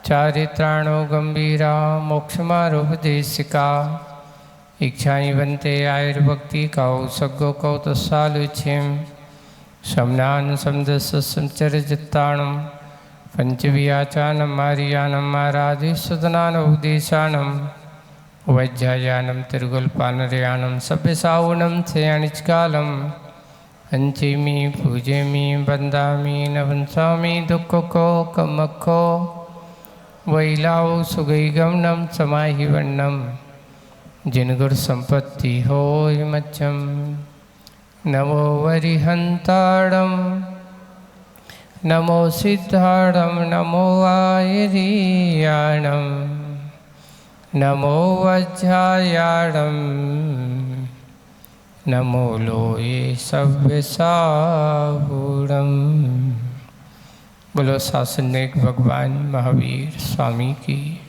चारित्राणो गंभीरा मोक्षमारोपदेशिका इच्छाई बनते आयुर्भक्ति कौ सग्गो कौ तस्सालुच्छिम शमनान समदसंचरजित्ताणम पंचव्याचानम मारियानम आराधिसुतनानोपदेशानम वैज्यायानम तिरुगुलपानरयानम सभ्यसावनम छयाणिचकालम अंचिमी पूजेमी बंदामी नवंसामी दुःखको कमक्को वैलाओ सुगैगमनम समाहि वर्णम जिनगुर संपत्ति हो मच्चम नमो वरिहंताड़म नमो सिद्धाड़म नमो आयरियाणम नमो वज्रायाणम नमो लोये सव्यसावूढ़म। बोलो शासनिक भगवान महावीर स्वामी की,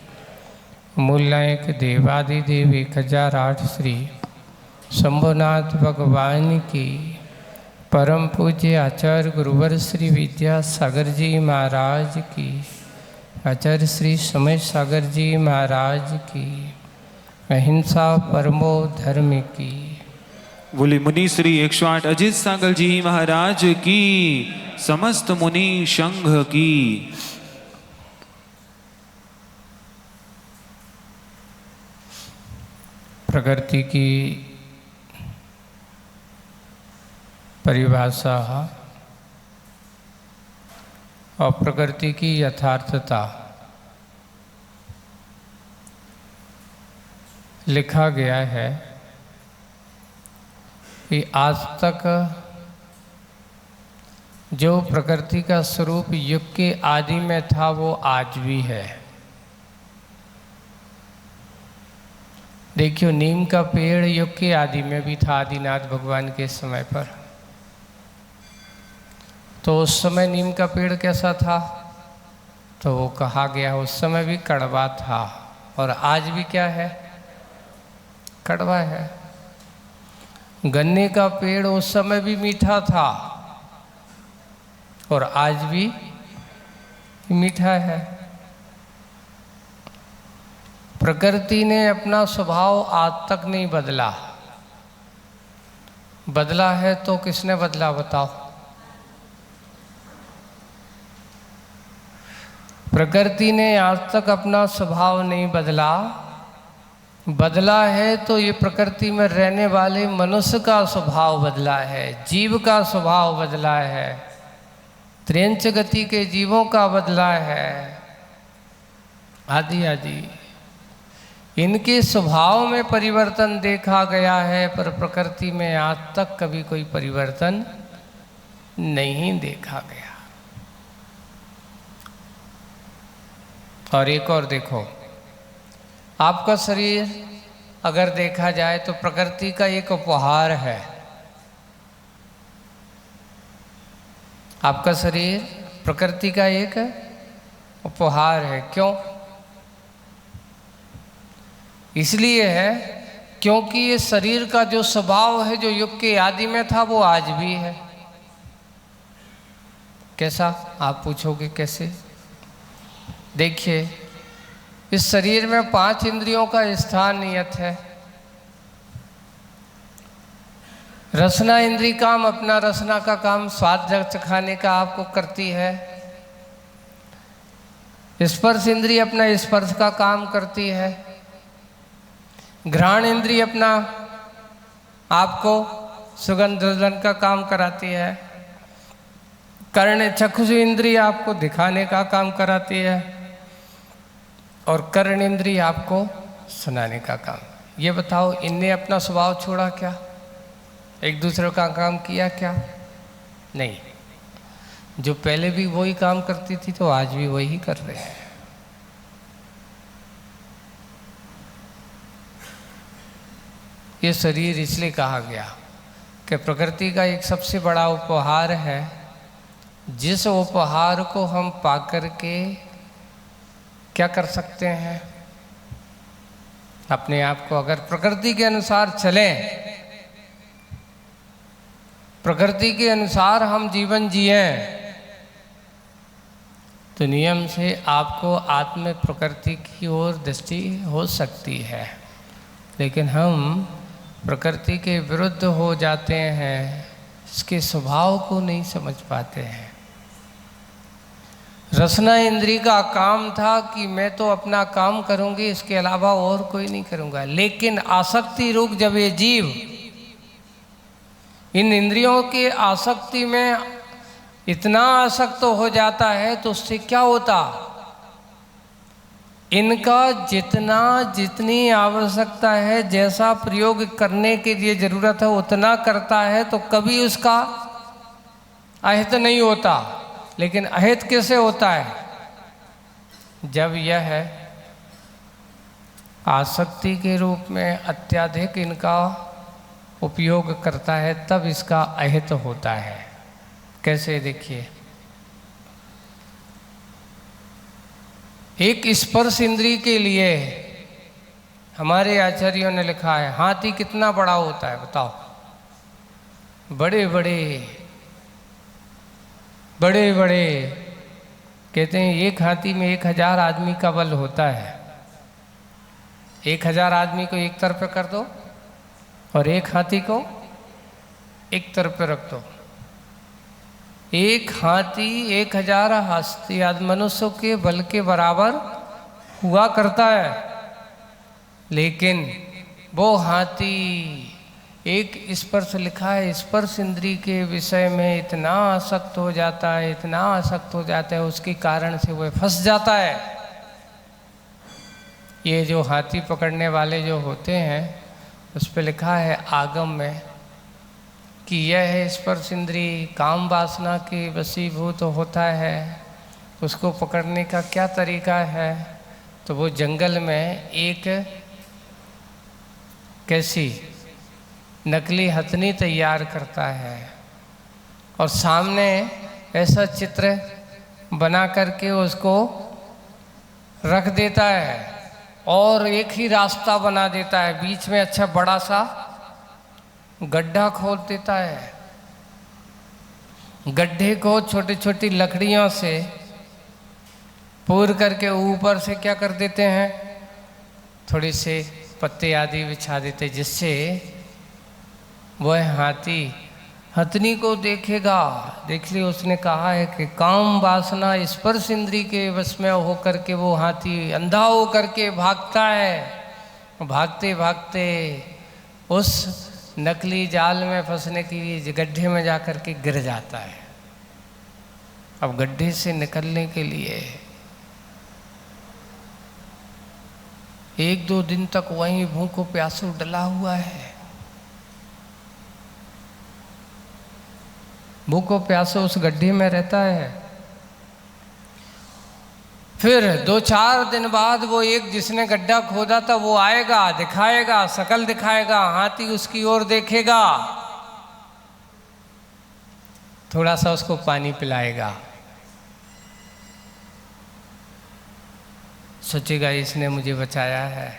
मूल नायक देवादिदेव 1008 श्री शंभुनाथ भगवान की, परम पूज्य आचार्य गुरुवर श्री विद्यासागर जी महाराज की, आचार्य श्री समय सागर जी महाराज की, अहिंसा परमो धर्म की। बोले मुनि श्री 108 अजित सागर जी महाराज की, समस्त मुनि संघ की। प्रकृति की परिभाषा और प्रकृति की यथार्थता लिखा गया है कि आज तक जो प्रकृति का स्वरूप युग के आदि में था वो आज भी है। देखियो, नीम का पेड़ युग के आदि में भी था, आदिनाथ भगवान के समय पर। तो उस समय नीम का पेड़ कैसा था? तो वो कहा गया उस समय भी कड़वा था, और आज भी क्या है? कड़वा है। गन्ने का पेड़ उस समय भी मीठा था और आज भी मीठा है। प्रकृति ने अपना स्वभाव आज तक नहीं बदला। बदला है तो किसने बदला बताओ? प्रकृति ने आज तक अपना स्वभाव नहीं बदला। बदला है तो ये प्रकृति में रहने वाले मनुष्य का स्वभाव बदला है, जीव का स्वभाव बदला है, त्रियंच गति के जीवों का बदला है, आदि आदि। इनके स्वभाव में परिवर्तन देखा गया है, पर प्रकृति में आज तक कभी कोई परिवर्तन नहीं देखा गया। और एक और देखो, आपका शरीर अगर देखा जाए तो प्रकृति का एक उपहार है। आपका शरीर प्रकृति का एक उपहार है। क्यों? इसलिए है क्योंकि ये शरीर का जो स्वभाव है, जो युग के आदि में था, वो आज भी है। कैसा? आप पूछोगे कैसे? देखिए, इस शरीर में 5 इंद्रियों का स्थान नियत है। रसना इंद्री काम अपना रसना का काम स्वाद चखाने का आपको करती है। स्पर्श इंद्री अपना स्पर्श का काम करती है। घ्राण इंद्री अपना आपको सुगंध रसन का काम कराती है। कर्ण चक्षु इंद्री आपको दिखाने का काम कराती है, और कर्ण इंद्री आपको सुनाने का काम। ये बताओ, इनने अपना स्वभाव छोड़ा क्या? एक दूसरे का काम किया क्या? नहीं। जो पहले भी वही काम करती थी तो आज भी वही कर रहे हैं। ये शरीर इसलिए कहा गया कि प्रकृति का एक सबसे बड़ा उपहार है, जिस उपहार को हम पाकर के क्या कर सकते हैं? अपने आप को अगर प्रकृति के अनुसार चलें, प्रकृति के अनुसार हम जीवन जिएं, तो नियम से आपको आत्म प्रकृति की ओर दृष्टि हो सकती है, लेकिन हम प्रकृति के विरुद्ध हो जाते हैं, इसके स्वभाव को नहीं समझ पाते हैं। रसना इंद्री का काम था कि मैं तो अपना काम करूंगी, इसके अलावा और कोई नहीं करूंगा। लेकिन आसक्ति रूप जब ये जीव इन इंद्रियों के आसक्ति में इतना आसक्त हो जाता है, तो उससे क्या होता, इनका जितनी आवश्यकता है, जैसा प्रयोग करने के लिए जरूरत है उतना करता है, तो कभी उसका अहित नहीं होता। लेकिन अहित कैसे होता है, जब यह आसक्ति के रूप में अत्यधिक इनका उपयोग करता है, तब इसका अहित होता है। कैसे, देखिए, एक स्पर्श इंद्री के लिए हमारे आचार्यों ने लिखा है, हाथी कितना बड़ा होता है बताओ। बड़े बड़े कहते हैं एक हाथी में 1000 आदमी का बल होता है। 1000 आदमी को एक तरफ कर दो और एक हाथी को एक तरफ पे रख दो। एक हाथी 1000 हस्ती मनुष्यों के बल के बराबर हुआ करता है, लेकिन वो हाथी एक स्पर्श लिखा है, स्पर्श इंद्री के विषय में इतना आसक्त हो जाता है, इतना आसक्त हो जाता है, उसके कारण से वह फंस जाता है। ये जो हाथी पकड़ने वाले जो होते हैं, उस पर लिखा है आगम में कि यह स्पर्श इंद्री काम वासना के वशीभूत होता है। उसको पकड़ने का क्या तरीका है, तो वो जंगल में एक कैसी नकली हथनी तैयार करता है और सामने ऐसा चित्र बना करके उसको रख देता है और एक ही रास्ता बना देता है, बीच में अच्छा बड़ा सा गड्ढा खोद देता है। गड्ढे को छोटी छोटी लकड़ियों से पूर करके ऊपर से क्या कर देते हैं, थोड़ी से पत्ते आदि बिछा देते, जिससे वह हाथी हथनी को देखेगा। देख लियो, उसने कहा है कि काम वासना स्पर्श इंद्री के वश में होकर के वो हाथी अंधा होकर के भागता है। भागते भागते उस नकली जाल में फंसने के लिए गड्ढे में जाकर के गिर जाता है। अब गड्ढे से निकलने के लिए 1-2 दिन तक वहीं भूखों प्यासों डला हुआ है। भूखों प्यासों उस गड्ढे में रहता है। फिर 2-4 दिन बाद वो एक जिसने गड्ढा खोदा था वो आएगा, दिखाएगा, शकल दिखाएगा, हाथी उसकी ओर देखेगा, थोड़ा सा उसको पानी पिलाएगा, सोचेगा इसने मुझे बचाया है,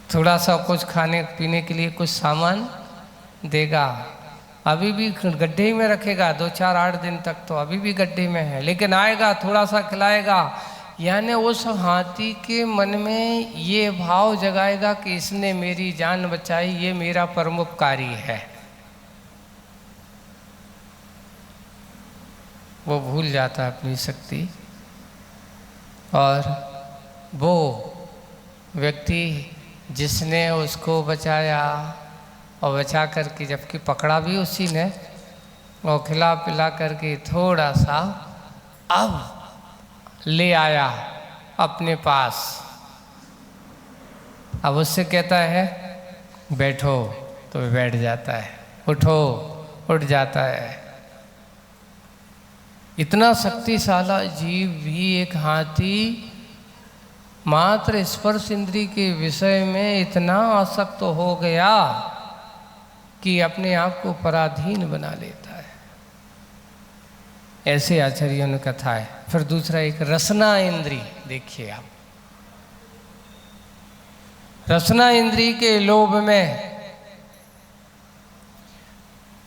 थोड़ा सा कुछ खाने पीने के लिए कुछ सामान देगा। अभी भी गड्ढे में रखेगा 2-4-8 दिन तक, तो अभी भी गड्ढे में है, लेकिन आएगा, थोड़ा सा खिलाएगा। यानी उस हाथी के मन में ये भाव जगाएगा कि इसने मेरी जान बचाई, ये मेरा परमोपकारी है। वो भूल जाता है अपनी शक्ति, और वो व्यक्ति जिसने उसको बचाया और बचा करके, जबकि पकड़ा भी उसी ने, और खिला पिला करके थोड़ा सा अब ले आया अपने पास। अब उससे कहता है बैठो, तो बैठ जाता है, उठो, उठ जाता है। इतना शक्तिशाली जीव भी एक हाथी मात्र स्पर्श इंद्री के विषय में इतना आसक्त हो गया कि अपने आप को पराधीन बना लेता है। ऐसे आचार्यों ने कथा है। फिर दूसरा एक रसना इंद्री, देखिए आप, रसना इंद्री के लोभ में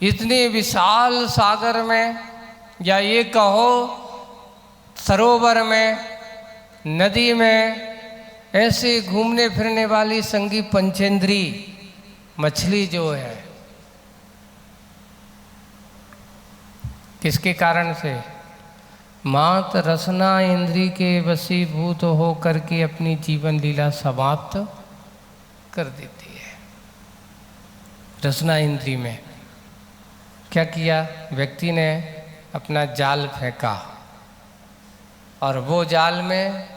इतने विशाल सागर में या ये कहो सरोवर में, नदी में ऐसे घूमने फिरने वाली संगी पंचेंद्री मछली जो है, किसके कारण से? मात रसना इंद्री के वशीभूत हो करके अपनी जीवन लीला समाप्त कर देती है। रसना इंद्री में क्या किया? व्यक्ति ने अपना जाल फेंका, और वो जाल में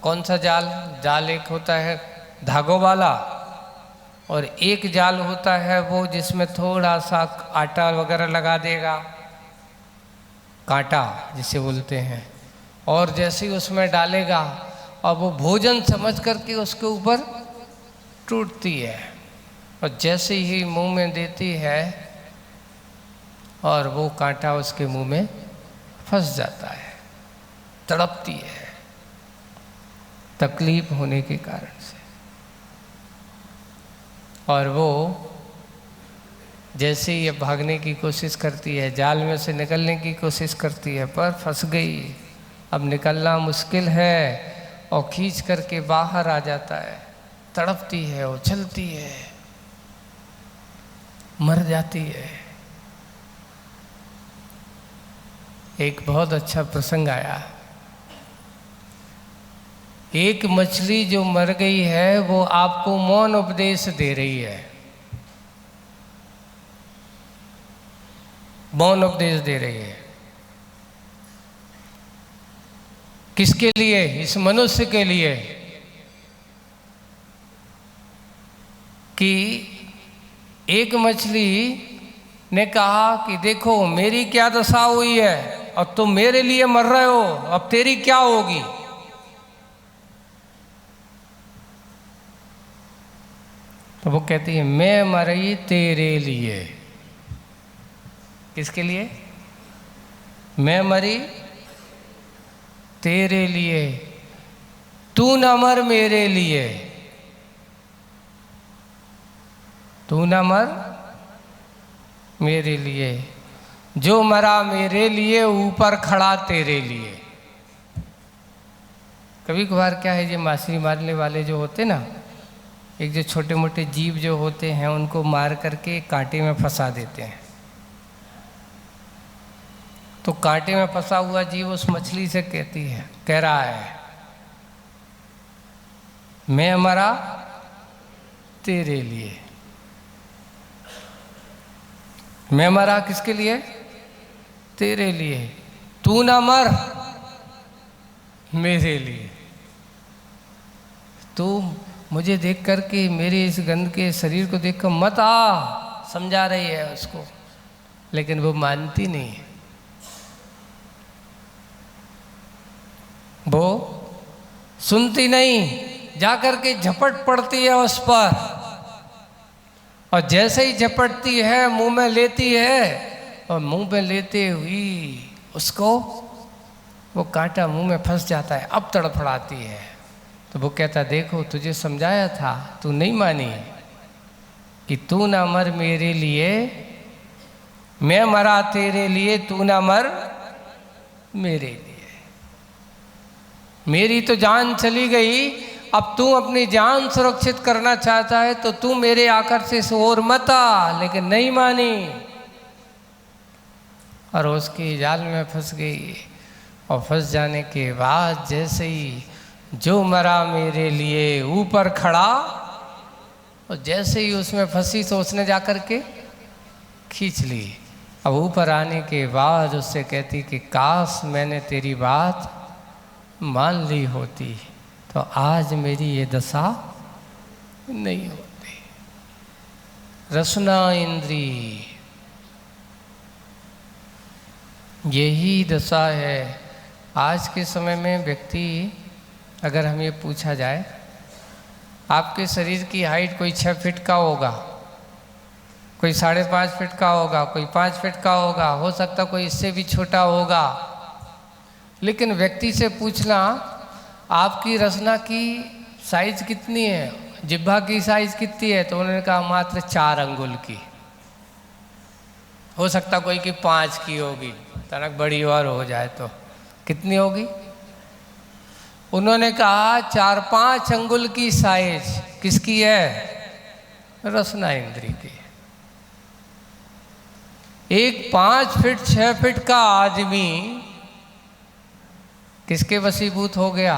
कौन सा जाल? जाल एक होता है धागों वाला, और एक जाल होता है वो जिसमें थोड़ा सा आटा वगैरह लगा देगा, कांटा जिसे बोलते हैं, और जैसे ही उसमें डालेगा और वो भोजन समझ करके उसके ऊपर टूटती है, और जैसे ही मुंह में देती है और वो कांटा उसके मुंह में फंस जाता है, तड़पती है तकलीफ होने के कारण से। और वो जैसे ही भागने की कोशिश करती है, जाल में से निकलने की कोशिश करती है, पर फंस गई, अब निकलना मुश्किल है, और खींच करके बाहर आ जाता है, तड़पती है, उछलती है, मर जाती है। एक बहुत अच्छा प्रसंग आया, एक मछली जो मर गई है वो आपको मौन उपदेश दे रही है, मौन उपदेश दे रही है। किसके लिए? इस मनुष्य के लिए, कि एक मछली ने कहा कि देखो मेरी क्या दशा हुई है, अब तुम मेरे लिए मर रहे हो, अब तेरी क्या होगी? तो वो कहती है मैं मरी तेरे लिए। किसके लिए? मैं मरी तेरे लिए, तू न मर मेरे लिए, तू न मर मेरे लिए, जो मरा मेरे लिए ऊपर खड़ा तेरे लिए। कभी कभार क्या है, ये मछली मारने वाले जो होते ना, एक जो छोटे मोटे जीव जो होते हैं उनको मार करके कांटे में फंसा देते हैं, तो कांटे में फंसा हुआ जीव उस मछली से कह रहा है मैं मरा तेरे लिए। मैं मरा किसके लिए? तेरे लिए, तू ना मर मेरे लिए। तू मुझे देख करके, मेरे इस गंद के शरीर को देखकर मत आ, समझा रही है उसको, लेकिन वो मानती नहीं है। वो सुनती नहीं, जाकर के झपट पड़ती है उस पर, और जैसे ही झपटती है मुंह में लेती है, और मुंह में लेते हुई उसको वो कांटा मुंह में फंस जाता है, अब तड़फड़ाती है। तो वो कहता देखो तुझे समझाया था, तू नहीं मानी कि तू ना मर मेरे लिए, मैं मरा तेरे लिए, तू ना मर मेरे लिए। मेरी तो जान चली गई, अब तू अपनी जान सुरक्षित करना चाहता है तो तू मेरे आकर से और मत आ, लेकिन नहीं मानी, और उसकी जाल में फंस गई। और फंस जाने के बाद जैसे ही जो मरा मेरे लिए ऊपर खड़ा, और जैसे ही उसमें फंसी तो उसने जाकर के खींच ली। अब ऊपर आने के बाद उससे कहती कि काश मैंने तेरी बात मान ली होती तो आज मेरी ये दशा नहीं होती। रसना इंद्री, यही दशा है। आज के समय में व्यक्ति, अगर हमें पूछा जाए आपके शरीर की हाइट कोई 6 फीट का होगा, कोई 5.5 फीट का होगा, कोई 5 फीट का होगा, हो सकता कोई इससे भी छोटा होगा, लेकिन व्यक्ति से पूछना आपकी रचना की साइज कितनी है, जिह्वा की साइज कितनी है, तो उन्होंने कहा मात्र 4 अंगुल की। हो सकता कोई की 5 की होगी, तनक बड़ी और हो जाए तो कितनी होगी? उन्होंने कहा 4-5 अंगुल की साइज किसकी है? रसना इंद्री की। एक 5 फीट 6 फीट का आदमी किसके वशीभूत हो गया?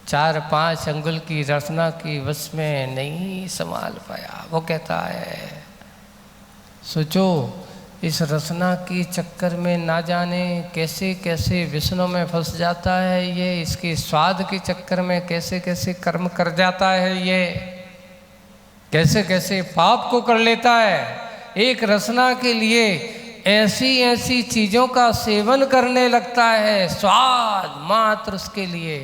4-5 अंगुल की रसना की वश में नहीं संभाल पाया। वो कहता है सोचो इस रसना की चक्कर में ना जाने कैसे कैसे विष्णु में फंस जाता है ये, इसके स्वाद के चक्कर में कैसे कैसे कर्म कर जाता है ये, कैसे कैसे पाप को कर लेता है। एक रसना के लिए ऐसी ऐसी चीज़ों का सेवन करने लगता है, स्वाद मात्र उसके लिए।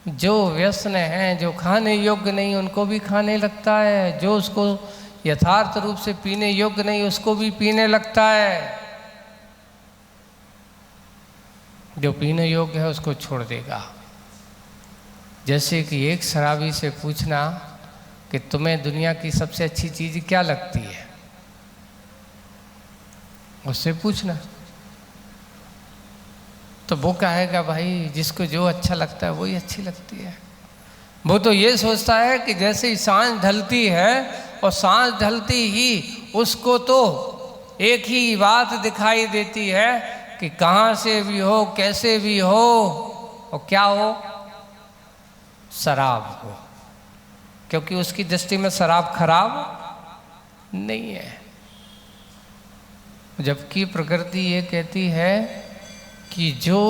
जो व्यसन हैं, जो खाने योग्य नहीं उनको भी खाने लगता है, जो उसको यथार्थ रूप से पीने योग्य नहीं उसको भी पीने लगता है, जो पीने योग्य है उसको छोड़ देगा। जैसे कि एक शराबी से पूछना कि तुम्हें दुनिया की सबसे अच्छी चीज़ क्या लगती है, उससे पूछना तो वो कहेगा भाई जिसको जो अच्छा लगता है वही अच्छी लगती है। वो तो ये सोचता है कि जैसे ही सांझ ढलती है और सांझ ढलती ही उसको तो एक ही बात दिखाई देती है कि कहाँ से भी हो कैसे भी हो और क्या हो, शराब हो, क्योंकि उसकी दृष्टि में शराब खराब नहीं है। जबकि प्रकृति ये कहती है कि जो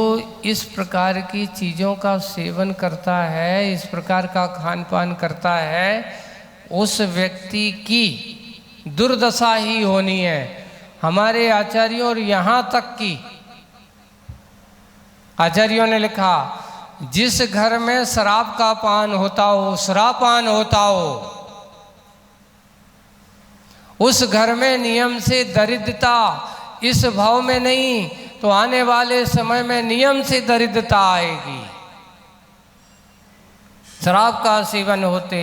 इस प्रकार की चीज़ों का सेवन करता है, इस प्रकार का खान पान करता है, उस व्यक्ति की दुर्दशा ही होनी है। हमारे आचार्यों और यहाँ तक कि आचार्यों ने लिखा जिस घर में शराब का पान होता हो, शराबपान होता हो, उस घर में नियम से दरिद्रता इस भाव में नहीं तो आने वाले समय में नियम से दरिद्रता आएगी। शराब का सेवन होते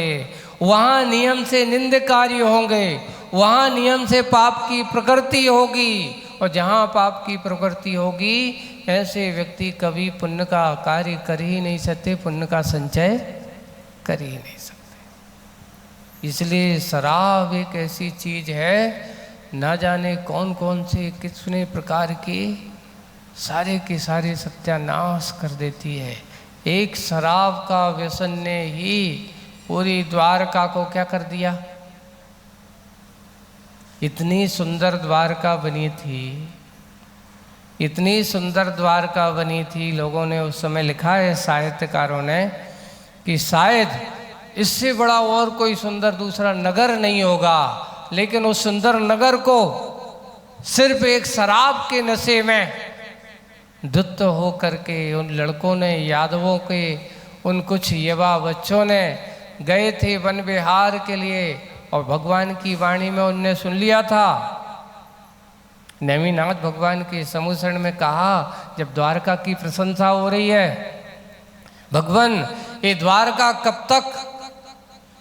वहाँ नियम से निंद कार्य होंगे, वहाँ नियम से पाप की प्रकृति होगी, और जहाँ पाप की प्रकृति होगी ऐसे व्यक्ति कभी पुण्य का कार्य कर ही नहीं सकते, पुण्य का संचय कर ही नहीं सकते। इसलिए शराब एक ऐसी चीज है, ना जाने कौन कौन से कितने प्रकार के सारे के सारे सत्यानाश कर देती है। एक शराब का व्यसन ने ही पूरी द्वारका को क्या कर दिया। इतनी सुंदर द्वारका बनी थी, इतनी सुंदर द्वारका बनी थी, लोगों ने उस समय लिखा है साहित्यकारों ने कि शायद इससे बड़ा और कोई सुंदर दूसरा नगर नहीं होगा, लेकिन उस सुंदर नगर को सिर्फ एक शराब के नशे में धुत हो करके उन लड़कों ने, यादवों के उन कुछ युवा बच्चों ने गए थे वन विहार के लिए, और भगवान की वाणी में उनने सुन लिया था। नेमिनाथ भगवान के समुसरण में कहा, जब द्वारका की प्रशंसा हो रही है, भगवान ये द्वारका कब तक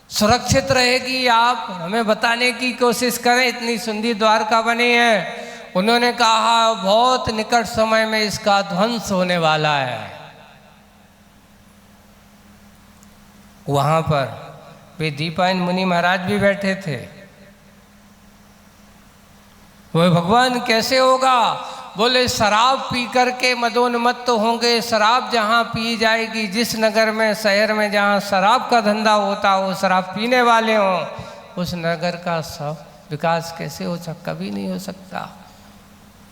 सुरक्षित रहेगी, आप हमें बताने की कोशिश करें, इतनी सुंदर द्वारका बनी है। उन्होंने कहा बहुत निकट समय में इसका ध्वंस होने वाला है। वहां पर वे दीपायन मुनि महाराज भी बैठे थे। वो भगवान कैसे होगा, बोले शराब पी करके मदोन्मत्त होंगे। शराब जहाँ पी जाएगी, जिस नगर में शहर में जहाँ शराब का धंधा होता हो, शराब पीने वाले हों, उस नगर का सब विकास कैसे हो सकता, कभी नहीं हो सकता।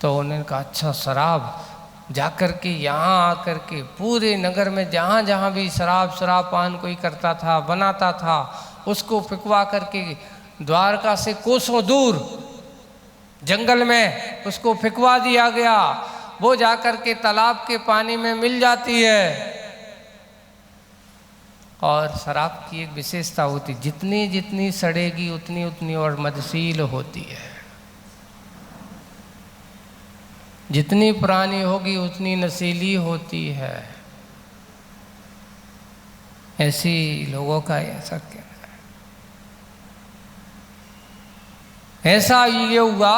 तो उन्होंने कहा अच्छा शराब जाकर के यहाँ आकर के पूरे नगर में जहाँ जहाँ भी शराब पान कोई करता था, बनाता था, उसको फिकवा करके द्वारका से कोसों दूर जंगल में उसको फिकवा दिया गया। वो जाकर के तालाब के पानी में मिल जाती है। और शराब की एक विशेषता होती, जितनी जितनी सड़ेगी उतनी उतनी और मदशील होती है, जितनी पुरानी होगी उतनी नशीली होती है। ऐसी लोगों का ऐसा कहना है। ऐसा ये हुआ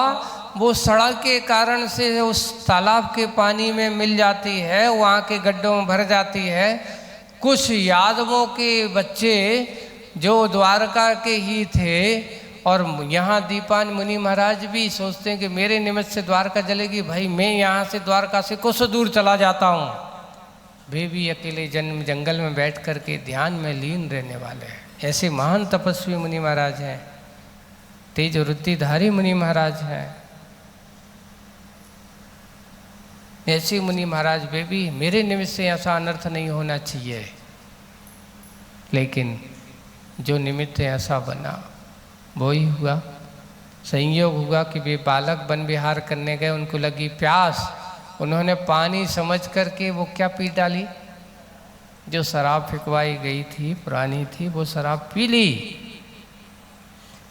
वो सड़क के कारण से उस तालाब के पानी में मिल जाती है, वहाँ के गड्ढों में भर जाती है। कुछ यादवों के बच्चे जो द्वारका के ही थे, और यहाँ दीपान मुनि महाराज भी सोचते हैं कि मेरे निमित्त से द्वारका जलेगी, भाई मैं यहाँ से द्वारका से कुछ दूर चला जाता हूँ। वे भी अकेले जन्म जंगल में बैठ कर के ध्यान में लीन रहने वाले हैं। ऐसे महान तपस्वी मुनि महाराज हैं, तेज वृत्तिधारी मुनि महाराज हैं। ऐसे मुनि महाराज वे भी मेरे निमित्त से ऐसा अनर्थ नहीं होना चाहिए, लेकिन जो निमित्त ऐसा बना वो ही हुआ। संयोग हुआ कि वे बालक वन विहार करने गए, उनको लगी प्यास, उन्होंने पानी समझ करके वो क्या पी डाली, जो शराब फिकवाई गई थी पुरानी थी, वो शराब पी ली।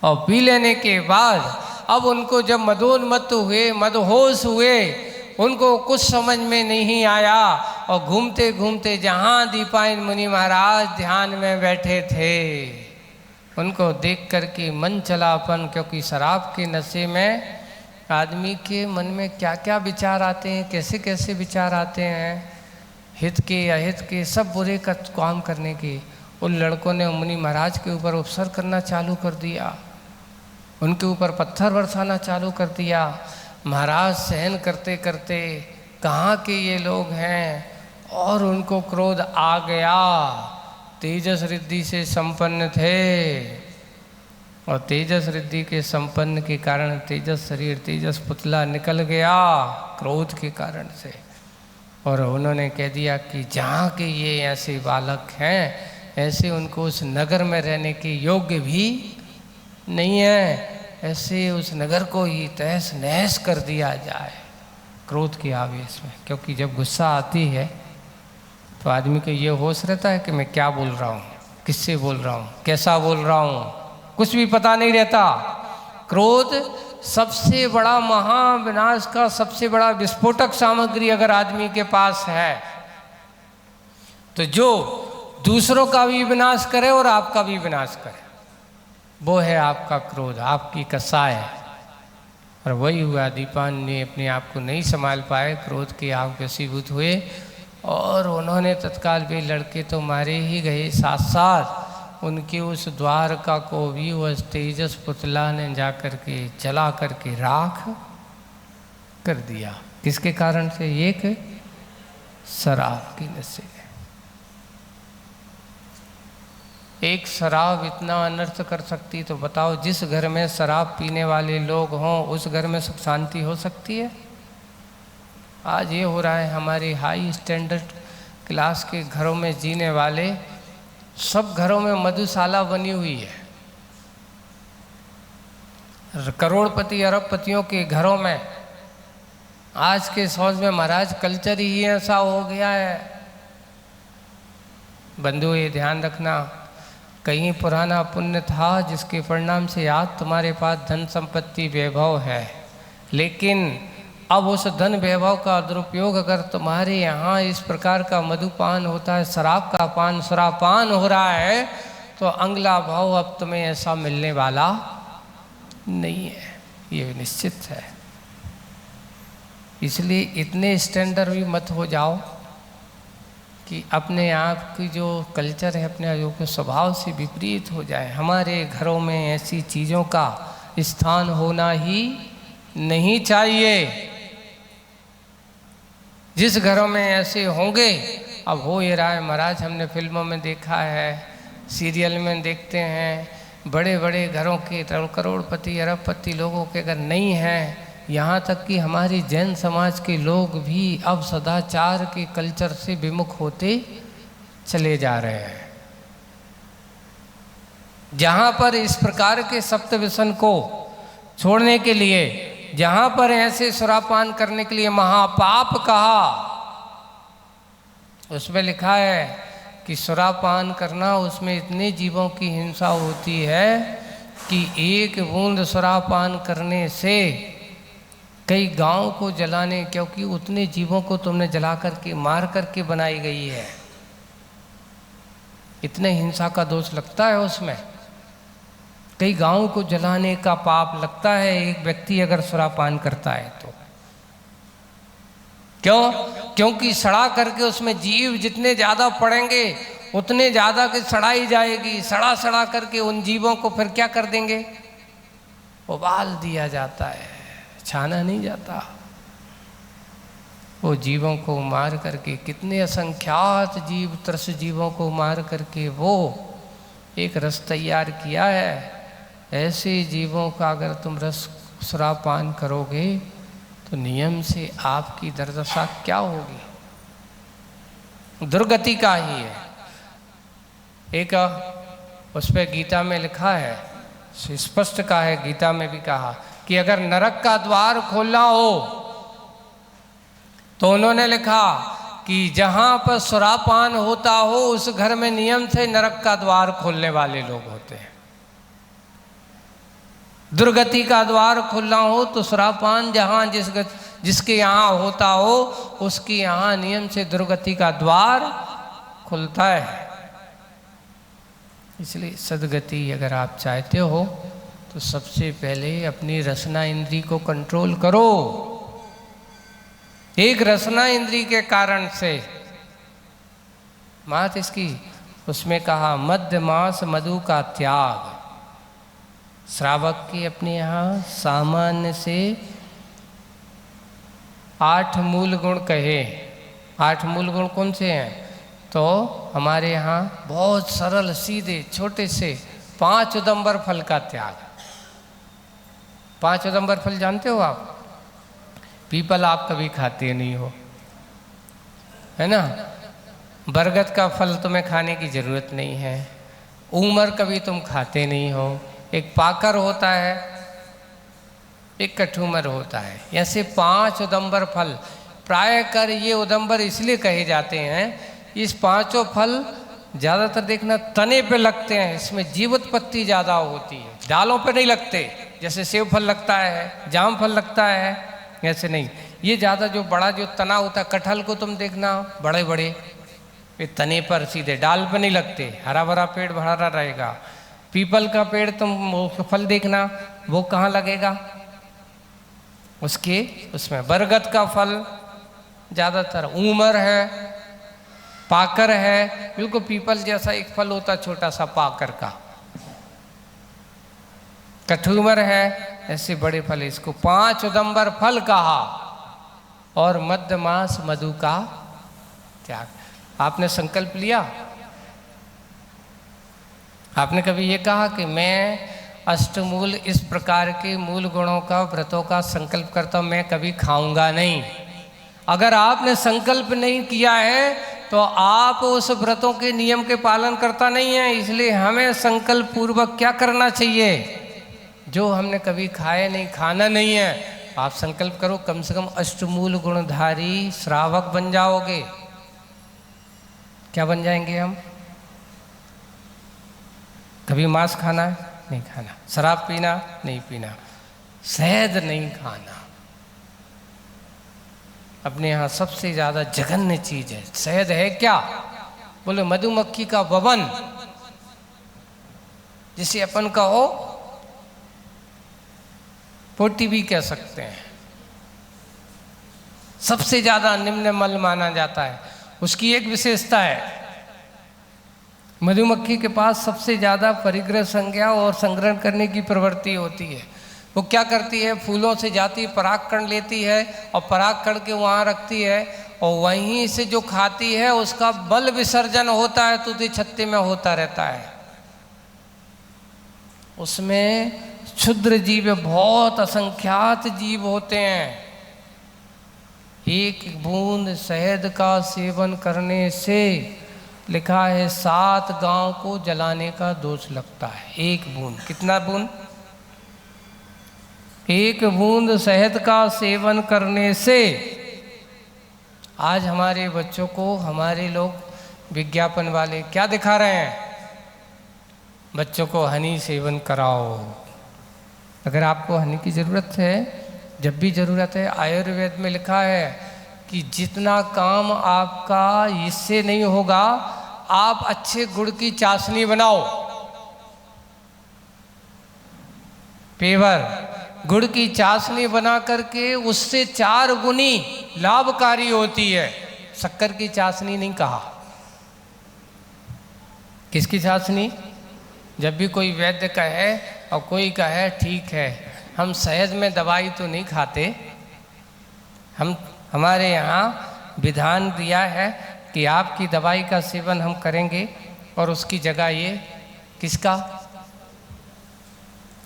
और पी लेने के बाद अब उनको जब मदोन्मत्त हुए, मदहोश हुए, उनको कुछ समझ में नहीं आया, और घूमते घूमते जहाँ दीपायन मुनि महाराज ध्यान में बैठे थे, उनको देख करके मन चला अपन, क्योंकि शराब के नशे में आदमी के मन में क्या क्या विचार आते हैं, कैसे कैसे विचार आते हैं, हित के अहित के, सब बुरे का काम करने के। उन लड़कों ने मुनि महाराज के ऊपर उपसर करना चालू कर दिया, उनके ऊपर पत्थर बरसाना चालू कर दिया। महाराज सहन करते करते कहाँ के ये लोग हैं, और उनको क्रोध आ गया। तेजस रिद्धि से संपन्न थे, और तेजस रिद्धि के संपन्न के कारण तेजस शरीर, तेजस पुतला निकल गया क्रोध के कारण से। और उन्होंने कह दिया कि जहाँ के ये ऐसे बालक हैं, ऐसे उनको उस नगर में रहने के योग्य भी नहीं है, ऐसे उस नगर को ही तहस नहस कर दिया जाए क्रोध के आवेश में। क्योंकि जब गुस्सा आती है तो आदमी को ये होश रहता है कि मैं क्या बोल रहा हूँ, किससे बोल रहा हूँ, कैसा बोल रहा हूँ, कुछ भी पता नहीं रहता। क्रोध सबसे बड़ा महाविनाश का सबसे बड़ा विस्फोटक सामग्री अगर आदमी के पास है, तो जो दूसरों का भी विनाश करे और आपका भी विनाश करे, वो है आपका क्रोध, आपकी कसाय। और वही हुआ, दीपान ने अपने आप को नहीं संभाल पाए, क्रोध के आग वशीभूत हुए, और उन्होंने तत्काल वे लड़के तो मारे ही गए, साथ साथ उनके उस द्वारका को भी उस तेजस पुतला ने जा कर के जला करके राख कर दिया। किसके कारण से? एक शराब की नशे। एक शराब इतना अनर्थ कर सकती, तो बताओ जिस घर में शराब पीने वाले लोग हों उस घर में सुख शांति हो सकती है? आज ये हो रहा है, हमारे हाई स्टैंडर्ड क्लास के घरों में जीने वाले सब घरों में मधुशाला बनी हुई है। करोड़पति अरबपतियों के घरों में आज के सोच में महाराज कल्चर ही ऐसा हो गया है। बंधु ये ध्यान रखना, कहीं पुराना पुण्य था जिसके परिणाम से आज तुम्हारे पास धन संपत्ति वैभव है, लेकिन अब उस धन वैभव का दुरुपयोग अगर तुम्हारे यहाँ इस प्रकार का मधुपान होता है, शराब का पान, शराबपान हो रहा है, तो अगला भाव अब तुम्हें ऐसा मिलने वाला नहीं है, ये निश्चित है। इसलिए इतने स्टैंडर्ड भी मत हो जाओ कि अपने आप की जो कल्चर है, अपने जो स्वभाव से विपरीत हो जाए। हमारे घरों में ऐसी चीज़ों का स्थान होना ही नहीं चाहिए। जिस घरों में ऐसे होंगे, अब हो ये रहा है महाराज, हमने फिल्मों में देखा है, सीरियल में देखते हैं, बड़े बड़े घरों के करोड़पति अरबपति लोगों के अगर नहीं हैं, यहाँ तक कि हमारी जैन समाज के लोग भी अब सदाचार के कल्चर से विमुख होते चले जा रहे हैं। जहाँ पर इस प्रकार के सप्त व्यसन को छोड़ने के लिए, जहाँ पर ऐसे शराबपान करने के लिए महापाप कहा, उसमें लिखा है कि शराबपान करना, उसमें इतने जीवों की हिंसा होती है कि एक बूंद शराबपान करने से कई गांव को जलाने, क्योंकि उतने जीवों को तुमने जला करके मार करके बनाई गई है, इतने हिंसा का दोष लगता है उसमें। कई गांव को जलाने का पाप लगता है एक व्यक्ति अगर सुरापान करता है तो। क्यों? क्योंकि सड़ा करके उसमें जीव जितने ज़्यादा पड़ेंगे उतने ज़्यादा की सड़ाई जाएगी। सड़ा सड़ा करके उन जीवों को फिर क्या कर देंगे? उबाल दिया जाता है, छाना नहीं जाता। वो जीवों को मार करके, कितने असंख्यात जीव त्रस जीवों को मार करके वो एक रस तैयार किया है। ऐसे जीवों का अगर तुम रस सुरापान करोगे तो नियम से आपकी दुर्दशा क्या होगी? दुर्गति का ही है। एक उस पर गीता में लिखा है, स्पष्ट कहा है, गीता में भी कहा कि अगर नरक का द्वार खोलना हो तो उन्होंने लिखा कि जहाँ पर सुरापान होता हो उस घर में नियम से नरक का द्वार खोलने वाले लोग होते हैं। दुर्गति का द्वार खुलना हो तो सुरापान जहाँ जिसके यहाँ होता हो उसके यहाँ नियम से दुर्गति का द्वार खुलता है। इसलिए सद्गति अगर आप चाहते हो तो सबसे पहले अपनी रसना इंद्री को कंट्रोल करो। एक रसना इंद्री के कारण से मात इसकी उसमें कहा मध्य मास मधु का त्याग। श्रावक के अपने यहाँ सामान्य से 8 मूल गुण कहे। 8 मूल गुण कौन से हैं? तो हमारे यहाँ बहुत सरल सीधे छोटे से 5 उदंबर फल का त्याग। 5 उदंबर फल जानते हो आप? पीपल आप कभी खाते नहीं हो, है ना। बरगद का फल तुम्हें खाने की ज़रूरत नहीं है। ऊमर कभी तुम खाते नहीं हो। एक पाकर होता है, एक कठूमर होता है। ऐसे 5 उदंबर फल प्राय कर ये उदंबर इसलिए कहे जाते हैं, इस 5 फल ज़्यादातर देखना तने पे लगते हैं। इसमें जीवोत्पत्ति ज़्यादा होती है, डालों पे नहीं लगते। जैसे सेब फल लगता है, जाम फल लगता है, ऐसे नहीं। ये ज़्यादा जो बड़ा जो तना होता है, कटहल को तुम देखना बड़े बड़े ये तने पर सीधे, डाल पे नहीं लगते। हरा भरा पेड़ भरा रहेगा। पीपल का पेड़ तुम फल देखना वो कहाँ लगेगा? उसके उसमें। बरगद का फल ज़्यादातर, ऊमर है, पाकर है, बिल्कुल पीपल जैसा एक फल होता छोटा सा पाकर का। कठूमर है, ऐसे बड़े फल। इसको 5 उदंबर फल कहा। और मध्य मास मधु का त्याग। आपने संकल्प लिया? आपने कभी ये कहा कि मैं अष्टमूल इस प्रकार के मूल गुणों का, व्रतों का संकल्प करता हूँ, मैं कभी खाऊंगा नहीं? अगर आपने संकल्प नहीं किया है तो आप उस व्रतों के नियम के पालन करता नहीं है। इसलिए हमें संकल्प पूर्वक क्या करना चाहिए? जो हमने कभी खाया नहीं, खाना नहीं है, आप संकल्प करो कम से कम अष्टमूल गुणधारी श्रावक बन जाओगे। क्या बन जाएंगे हम? कभी मांस खाना है? नहीं खाना। शराब पीना? नहीं पीना। शहद नहीं खाना। अपने यहाँ सबसे ज़्यादा जघन्य चीज है शहद। है क्या? बोले मधुमक्खी का ववन, जिसे अपन कहो पोटी भी कह सकते हैं। सबसे ज़्यादा निम्न मल माना जाता है। उसकी एक विशेषता है, मधुमक्खी के पास सबसे ज़्यादा परिग्रह संज्ञा और संग्रहण करने की प्रवृत्ति होती है। वो क्या करती है? फूलों से जाती परागकण लेती है और परागकण के वहाँ रखती है, और वहीं से जो खाती है उसका बल विसर्जन होता है, तूती छत्ते में होता रहता है। उसमें क्षुद्र जीव बहुत असंख्यात जीव होते हैं। एक बूंद शहद का सेवन करने से लिखा है 7 गांव को जलाने का दोष लगता है। एक बूंद। कितना बूंद? एक बूंद शहद का सेवन करने से। आज हमारे बच्चों को हमारे लोग विज्ञापन वाले क्या दिखा रहे हैं? बच्चों को हनी सेवन कराओ। अगर आपको हनी की ज़रूरत है, जब भी ज़रूरत है, आयुर्वेद में लिखा है कि जितना काम आपका इससे नहीं होगा, आप अच्छे गुड़ की चाशनी बनाओ। पेवर, गुड़ की चाशनी बना करके उससे 4 गुनी लाभकारी होती है। शक्कर की चाशनी नहीं कहा। किसकी चाशनी? जब भी कोई वैद्य कहे और कोई कहे ठीक है, हम शहद में दवाई तो नहीं खाते, हमारे यहाँ विधान दिया है कि आपकी दवाई का सेवन हम करेंगे और उसकी जगह ये किसका,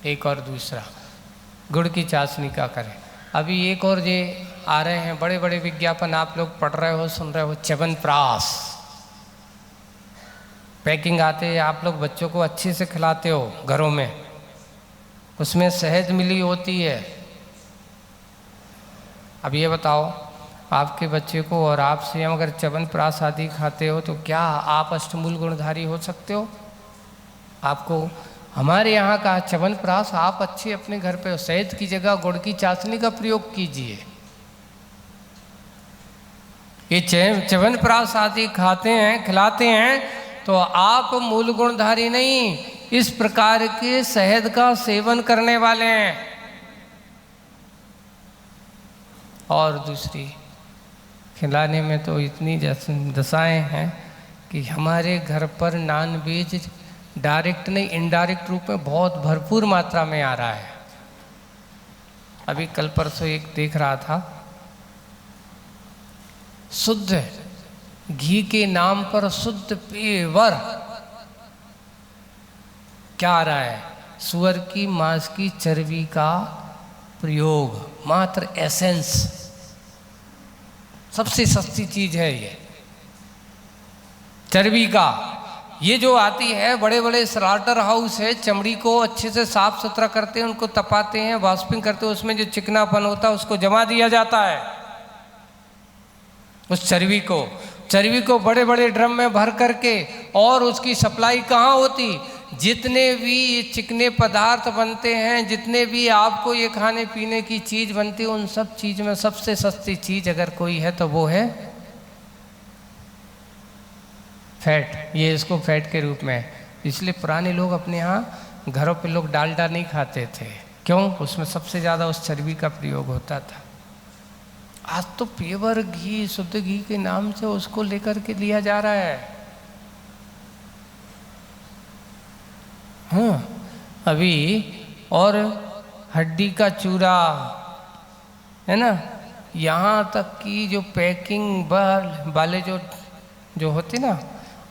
एक और दूसरा गुड़ की चाशनी का करें। अभी एक और ये आ रहे हैं बड़े बड़े विज्ञापन, आप लोग पढ़ रहे हो, सुन रहे हो, च्यवनप्राश पैकिंग आते हैं, आप लोग बच्चों को अच्छे से खिलाते हो घरों में, उसमें शहद मिली होती है। अब ये बताओ, आपके बच्चे को और आप स्वयं अगर च्यवनप्राश आदि खाते हो तो क्या आप अष्टमूल गुणधारी हो सकते हो? आपको हमारे यहाँ का च्यवनप्राश आप अच्छे अपने घर पे शहद की जगह गुड़ की चाशनी का प्रयोग कीजिए। ये च्यवनप्राश आदि खाते हैं, खिलाते हैं तो आप मूल गुणधारी नहीं, इस प्रकार के शहद का सेवन करने वाले हैं। और दूसरी, खिलाने में तो इतनी दशाएं हैं कि हमारे घर पर नॉनवेज डायरेक्ट नहीं इनडायरेक्ट रूप में बहुत भरपूर मात्रा में आ रहा है। अभी कल परसों एक देख रहा था, शुद्ध घी के नाम पर शुद्ध पेवर क्या आ रहा है? सुअर की मांस की चर्बी का प्रयोग, मात्र एसेंस, सबसे सस्ती चीज है ये चर्बी का। ये जो आती है, बड़े बड़े स्लाटर हाउस है, चमड़ी को अच्छे से साफ सुथरा करते हैं, उनको तपाते हैं, वाष्पिंग करते हैं, उसमें जो चिकनापन होता है उसको जमा दिया जाता है। उस चर्बी को बड़े बड़े ड्रम में भर करके, और उसकी सप्लाई कहाँ होती? जितने भी ये चिकने पदार्थ बनते हैं, जितने भी आपको ये खाने पीने की चीज बनती है, उन सब चीज में सबसे सस्ती चीज अगर कोई है तो वो है फैट। ये इसको फैट के रूप में, इसलिए पुराने लोग अपने यहाँ घरों पे लोग डालडा नहीं खाते थे। क्यों? उसमें सबसे ज़्यादा उस चर्बी का प्रयोग होता था। आज तो प्योर घी, शुद्ध घी के नाम से उसको लेकर के लिया जा रहा है। हाँ, अभी और हड्डी का चूरा है ना, यहाँ तक कि जो पैकिंग वाले जो होते ना,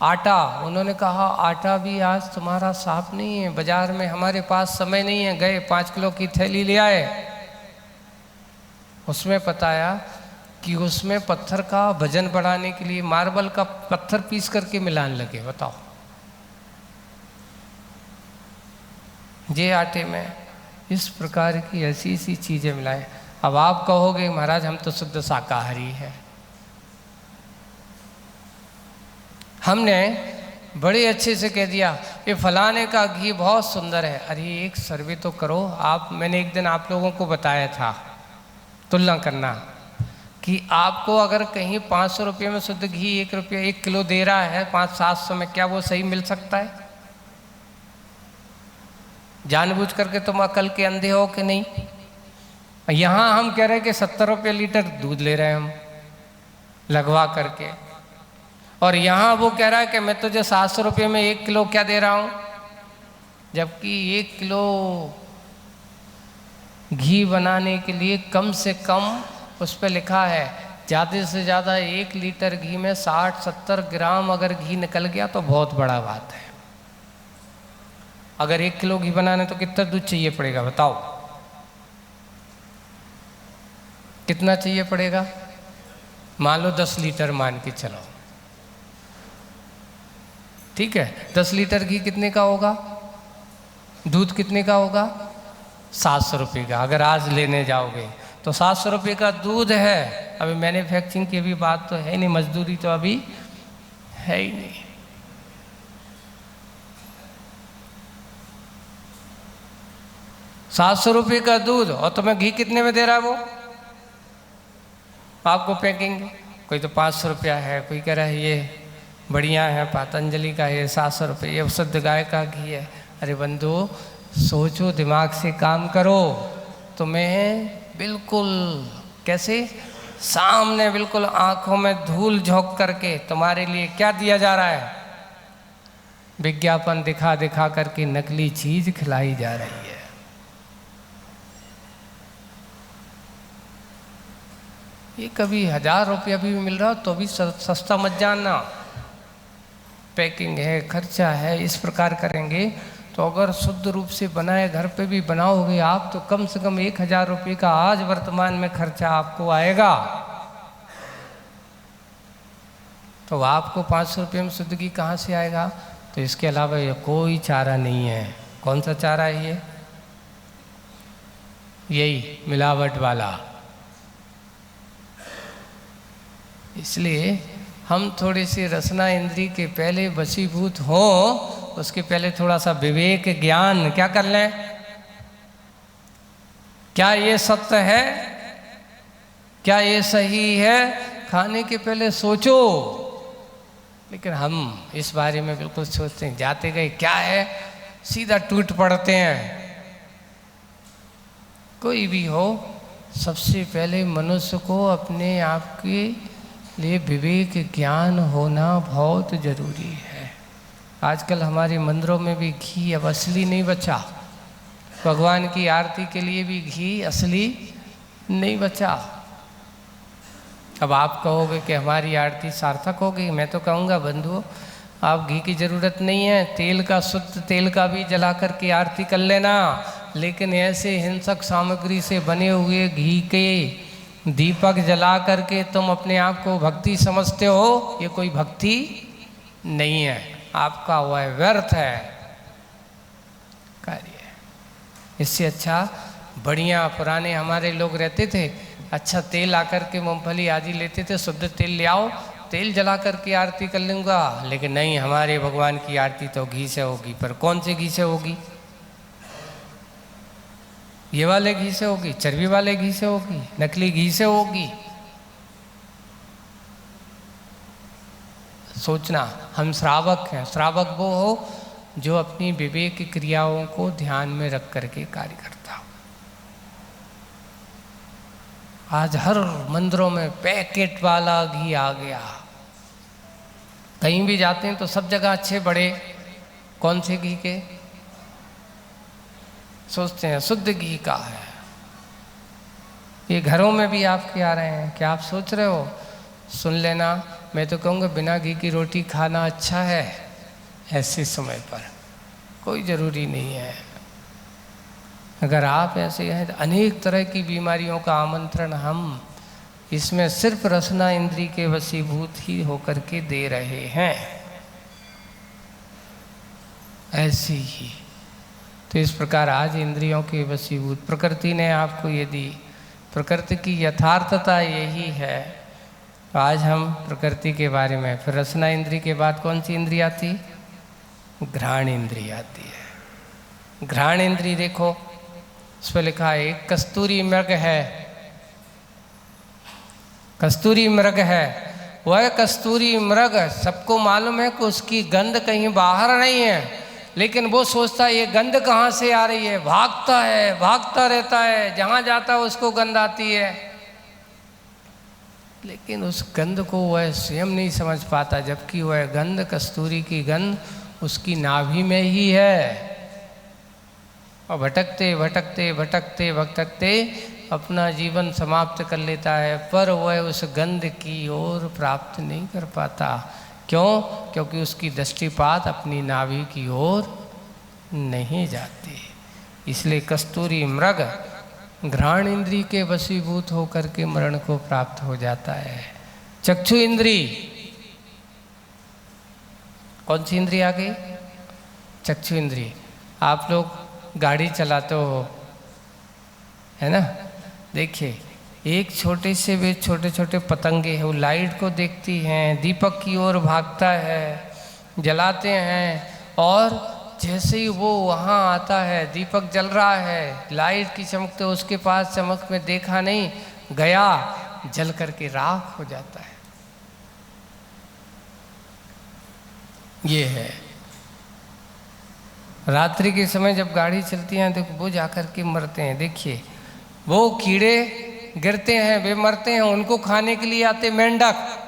आटा, उन्होंने कहा आटा भी आज तुम्हारा साफ नहीं है, बाजार में हमारे पास समय नहीं है, गए 5 किलो की थैली ले आए, उसमें बताया कि उसमें पत्थर का वजन बढ़ाने के लिए मार्बल का पत्थर पीस करके मिलाने लगे। बताओ, ये आटे में इस प्रकार की ऐसी ऐसी चीज़ें मिलाएं। अब आप कहोगे महाराज हम तो शुद्ध शाकाहारी हैं। हमने बड़े अच्छे से कह दिया ये फलाने का घी बहुत सुंदर है। अरे एक सर्वे तो करो आप। मैंने एक दिन आप लोगों को बताया था, तुलना करना कि आपको अगर कहीं 500 रुपये में शुद्ध घी 1 किलो दे रहा है 500-700 में, क्या वो सही मिल सकता है? जानबूझ करके तुम अकल के अंधे हो कि नहीं? यहाँ हम कह रहे हैं कि 70 रुपये लीटर दूध ले रहे हैं हम लगवा करके, और यहाँ वो कह रहा है कि मैं तुझे 700 रुपये में 1 किलो क्या दे रहा हूँ, जबकि 1 किलो घी बनाने के लिए कम से कम उस पर लिखा है ज़्यादा से ज़्यादा 1 लीटर घी में 60-70 ग्राम अगर घी निकल गया तो बहुत बड़ा बात है। अगर 1 किलो घी बनाने तो कितना दूध चाहिए पड़ेगा बताओ? कितना चाहिए पड़ेगा? मान लो 10 लीटर मान के चलो, ठीक है। 10 लीटर घी कितने का होगा? दूध कितने का होगा? 700 रुपये का। अगर आज लेने जाओगे तो 700 रुपये का दूध है। अभी मैन्युफैक्चरिंग की भी बात तो है नहीं, मजदूरी तो अभी है ही नहीं। ₹700 का दूध, और तुम्हें घी कितने में दे रहा है वो? आपको पैकिंग कोई तो 500 रुपया है, कोई कह रहा है ये बढ़िया है पतंजलि का, ये 700 रुपये, ये शुद्ध गाय का घी है। अरे बंधु, सोचो, दिमाग से काम करो। तुम्हें बिल्कुल कैसे सामने, बिल्कुल आंखों में धूल झोंक करके तुम्हारे लिए क्या दिया जा रहा है? विज्ञापन दिखा दिखा करके नकली चीज खिलाई जा रही है। ये कभी 1000 रुपया भी मिल रहा हो तो भी सस्ता मत जानना। पैकिंग है, खर्चा है, इस प्रकार करेंगे तो अगर शुद्ध रूप से बनाए, घर पे भी बनाओगे आप, तो कम से कम 1000 रुपये का आज वर्तमान में खर्चा आपको आएगा। तो आपको 500 रुपये में शुद्ध घी कहाँ से आएगा? तो इसके अलावा ये कोई चारा नहीं है। कौन सा चारा है ये? यही मिलावट वाला। इसलिए हम थोड़ी सी रसना इंद्री के पहले वशीभूत हों, उसके पहले थोड़ा सा विवेक ज्ञान क्या कर लें? क्या ये सत्य है? क्या ये सही है? खाने के पहले सोचो। लेकिन हम इस बारे में बिल्कुल सोचते हैं, जाते गए क्या है, सीधा टूट पड़ते हैं। कोई भी हो, सबसे पहले मनुष्य को अपने आप के लिए विवेक ज्ञान होना बहुत जरूरी है। आजकल हमारे मंदिरों में भी घी अब असली नहीं बचा। भगवान की आरती के लिए भी घी असली नहीं बचा। अब आप कहोगे कि हमारी आरती सार्थक होगी। मैं तो कहूँगा बंधुओं, आप घी की ज़रूरत नहीं है, तेल का, शुद्ध तेल का भी जला करके आरती कर लेना। लेकिन ऐसे हिंसक सामग्री से बने हुए घी के दीपक जला करके तुम अपने आप को भक्ति समझते हो, ये कोई भक्ति नहीं है, आपका वह व्यर्थ है कार्य। इससे अच्छा बढ़िया पुराने हमारे लोग रहते थे, अच्छा तेल आकर के मूंगफली आदि लेते थे, शुद्ध तेल ले आओ, तेल जला करके आरती कर लूँगा। लेकिन नहीं, हमारे भगवान की आरती तो घी से होगी। पर कौन से घी से होगी? ये वाले घी से होगी, चर्बी वाले घी से होगी, नकली घी से होगी? सोचना। हम श्रावक हैं। श्रावक वो हो जो अपनी विवेक क्रियाओं को ध्यान में रख करके कार्य करता हो। आज हर मंदिरों में पैकेट वाला घी आ गया। कहीं भी जाते हैं तो सब जगह अच्छे बड़े कौन से घी के सोचते हैं शुद्ध घी का है। ये घरों में भी आपके आ रहे हैं। क्या आप सोच रहे हो? सुन लेना, मैं तो कहूँगा बिना घी की रोटी खाना अच्छा है ऐसे समय पर, कोई ज़रूरी नहीं है। अगर आप ऐसे हैं तो अनेक तरह की बीमारियों का आमंत्रण हम इसमें सिर्फ रसना इंद्री के वशीभूत ही होकर के दे रहे हैं। ऐसी ही तो इस प्रकार आज इंद्रियों के वशीभूत प्रकृति ने आपको यदि प्रकृति की यथार्थता यही है, तो आज हम प्रकृति के बारे में, फिर रसना इंद्री के बाद कौन सी इंद्री आती? घ्राण इंद्री आती है। घ्राण इंद्री देखो, उस पर लिखा है एक कस्तूरी मृग है। कस्तूरी मृग है। वह कस्तूरी मृग सबको मालूम है कि उसकी गंध कहीं बाहर नहीं है, लेकिन वो सोचता है ये गंध कहाँ से आ रही है, भागता है, भागता रहता है, जहाँ जाता है उसको गंध आती है। लेकिन उस गंध को वह स्वयं नहीं समझ पाता, जबकि वह गंध, कस्तूरी की गंध उसकी नाभि में ही है। और भटकते भटकते भटकते भटकते अपना जीवन समाप्त कर लेता है, पर वह उस गंध की ओर प्राप्त नहीं कर पाता। क्यों? क्योंकि उसकी दृष्टिपात अपनी नाभि की ओर नहीं जाती। इसलिए कस्तूरी मृग घ्राण इंद्री के वशीभूत होकर के मरण को प्राप्त हो जाता है। चक्षु इंद्री, कौन सी इंद्री आ गई? चक्षु इंद्री। आप लोग गाड़ी चलाते हो, है ना? देखिए, एक छोटे से वे छोटे छोटे पतंगे हैं, वो लाइट को देखती हैं, दीपक की ओर भागता है, जलाते हैं, और जैसे ही वो वहाँ आता है, दीपक जल रहा है, लाइट की चमक तो उसके पास चमक में देखा नहीं, गया, जल करके राख हो जाता है। ये है रात्रि के समय जब गाड़ी चलती है तो वो जाकर के मरते हैं। देखिए वो कीड़े गिरते हैं, वे मरते हैं, उनको खाने के लिए आते मेंढक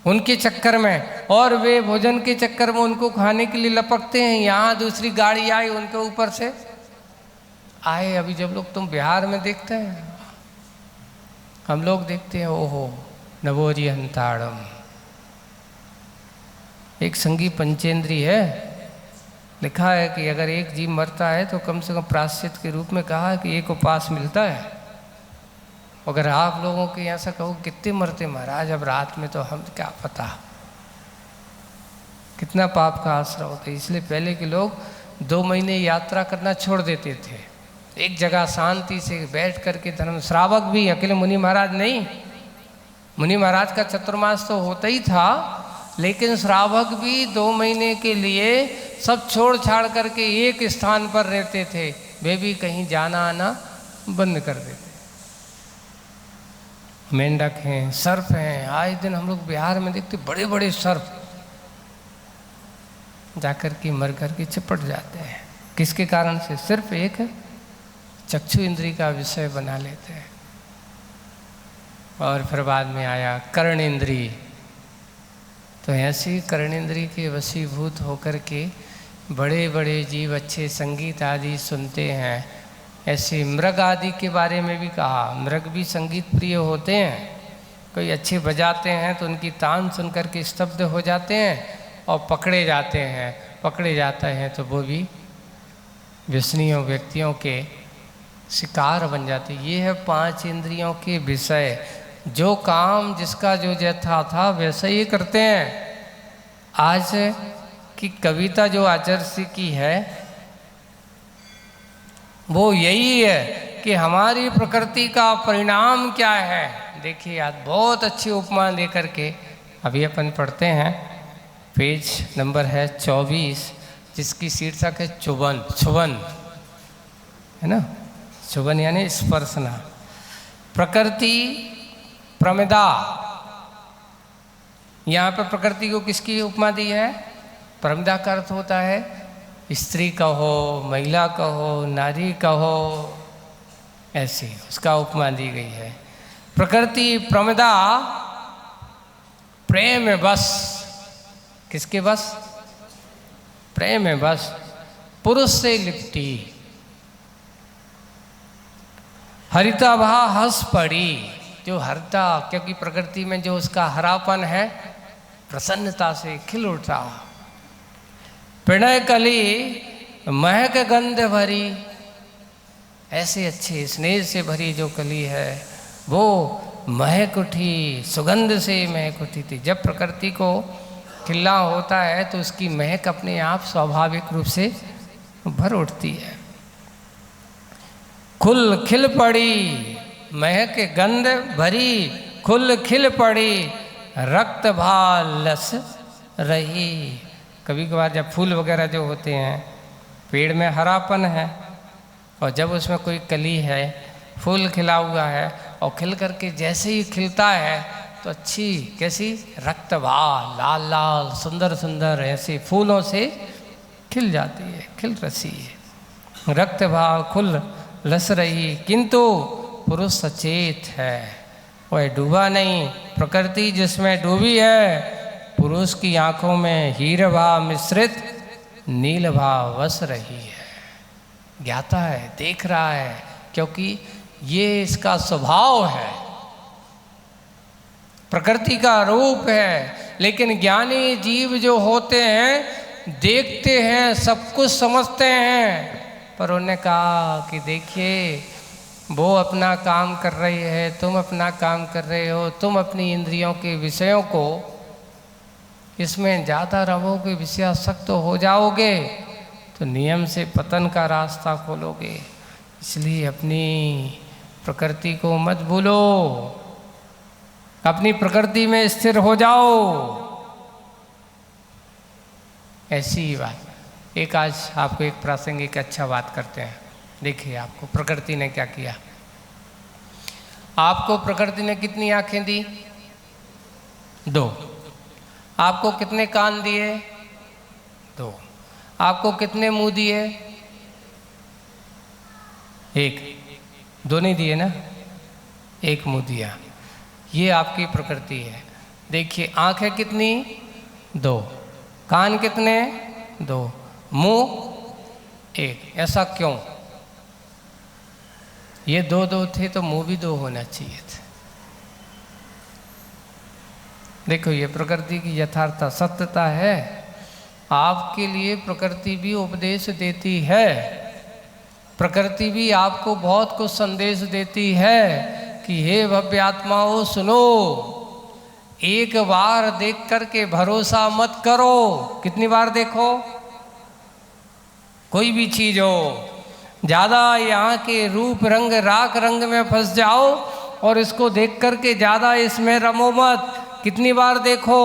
उनके चक्कर में, और वे भोजन के चक्कर में उनको खाने के लिए लपकते हैं। यहाँ दूसरी गाड़ी आई, उनके ऊपर से आए। अभी जब लोग तुम बिहार में देखते हैं, हम लोग देखते हैं, ओहो नवोरी हंताड़म, एक संगी पंचेंद्री है, लिखा है कि अगर एक जीव मरता है तो कम से कम प्रायश्चित के रूप में कहा है कि एक उपास मिलता है। अगर आप लोगों के यहाँ से कहो कितने मरते महाराज अब रात में, तो हम क्या पता कितना पाप का आश्रय होता है। इसलिए पहले के लोग 2 महीने यात्रा करना छोड़ देते थे, एक जगह शांति से बैठ करके धर्म। श्रावक भी अकेले मुनि महाराज नहीं, मुनि महाराज का चतुर्मास तो होता ही था, लेकिन श्रावक भी 2 महीने के लिए सब छोड़ छाड़ करके एक स्थान पर रहते थे। वे भी कहीं जाना आना बंद कर देते। मेंढक हैं, सर्प हैं, आए दिन हम लोग बिहार में देखते बड़े बड़े सर्प जाकर के मर कर के चिपट जाते हैं। किसके कारण से? सिर्फ एक चक्षु इंद्री का विषय बना लेते हैं। और फिर बाद में आया कर्ण इंद्री। तो ऐसी कर्ण इंद्री के वशीभूत होकर के बड़े बड़े जीव अच्छे संगीत आदि सुनते हैं। ऐसे मृग आदि के बारे में भी कहा, मृग भी संगीत प्रिय होते हैं। कोई अच्छे बजाते हैं तो उनकी तान सुन कर के स्तब्ध हो जाते हैं और पकड़े जाते हैं। पकड़े जाते हैं तो वो भी व्यसनियों व्यक्तियों के शिकार बन जाते। ये है 5 इंद्रियों के विषय। जो काम जिसका जो जैसा था वैसा ही करते हैं। आज की कविता जो आचार्य की है वो यही है कि हमारी प्रकृति का परिणाम क्या है। देखिए आज बहुत अच्छी उपमा दे करके अभी अपन पढ़ते हैं। पेज नंबर है 24, जिसकी शीर्षक है चुभन। चुभन है ना, चुभन यानी स्पर्शना। प्रकृति प्रमिदा, यहाँ पर प्रकृति को किसकी उपमा दी है? प्रमिदा का अर्थ होता है स्त्री कहो, महिला कहो, नारी कहो, ऐसी उसका उपमा दी गई है। प्रकृति प्रमिदा प्रेम बस। किसके बस? प्रेम है बस, पुरुष से लिपटी। हरिता भा हंस पड़ी, जो हरता, क्योंकि प्रकृति में जो उसका हरापन है प्रसन्नता से खिल उठा। प्रणय कली महक गंध भरी, ऐसे अच्छे स्नेह से भरी जो कली है वो महक उठी, सुगंध से महक उठी थी। जब प्रकृति को खिलना होता है तो उसकी महक अपने आप स्वाभाविक रूप से भर उठती है। खुल खिल पड़ी, महक गंध भरी, खुल खिल पड़ी, रक्त भाल लस रही। कभी कभार जब फूल वगैरह जो होते हैं, पेड़ में हरापन है और जब उसमें कोई कली है, फूल खिला हुआ है और खिल करके जैसे ही खिलता है तो अच्छी कैसी रक्तभाव, लाल लाल सुंदर सुंदर ऐसे फूलों से खिल जाती है, खिल रसी है। रक्तभाव खुल लस रही, किंतु पुरुष सचेत है, वह डूबा नहीं। प्रकृति जिसमें डूबी है, पुरुष की आंखों में हीर भाव मिश्रित नील भाव वस रही है। ज्ञाता है, देख रहा है, क्योंकि ये इसका स्वभाव है, प्रकृति का रूप है। लेकिन ज्ञानी जीव जो होते हैं देखते हैं, सब कुछ समझते हैं, पर उन्होंने कहा कि देखिए वो अपना काम कर रही है, तुम अपना काम कर रहे हो, तुम अपनी इंद्रियों के विषयों को इसमें ज़्यादा रहोगे, विषयासक्त हो जाओगे तो नियम से पतन का रास्ता खोलोगे। इसलिए अपनी प्रकृति को मत भूलो, अपनी प्रकृति में स्थिर हो जाओ। ऐसी ही बात। एक आज आपको एक प्रासंगिक अच्छा बात करते हैं। देखिए आपको प्रकृति ने क्या किया। आपको प्रकृति ने कितनी आंखें दी? 2। आपको कितने कान दिए? 2। आपको कितने मुंह दिए? 1, 2 नहीं दिए ना, 1 मुंह दिया। ये आपकी प्रकृति है। देखिए आंखें कितनी? 2, कान कितने? 2, मुंह 1। ऐसा क्यों? ये 2 थे तो मुंह भी 2 होना चाहिए थे। देखो ये प्रकृति की यथार्थ सत्यता है। आपके लिए प्रकृति भी उपदेश देती है, प्रकृति भी आपको बहुत कुछ संदेश देती है कि हे भव्य आत्माओं सुनो, एक बार देख करके भरोसा मत करो। कितनी बार देखो? कोई भी चीज हो, ज़्यादा यहाँ के रूप रंग राग रंग में फंस जाओ और इसको देख करके ज़्यादा इसमें रमो मत। कितनी बार देखो?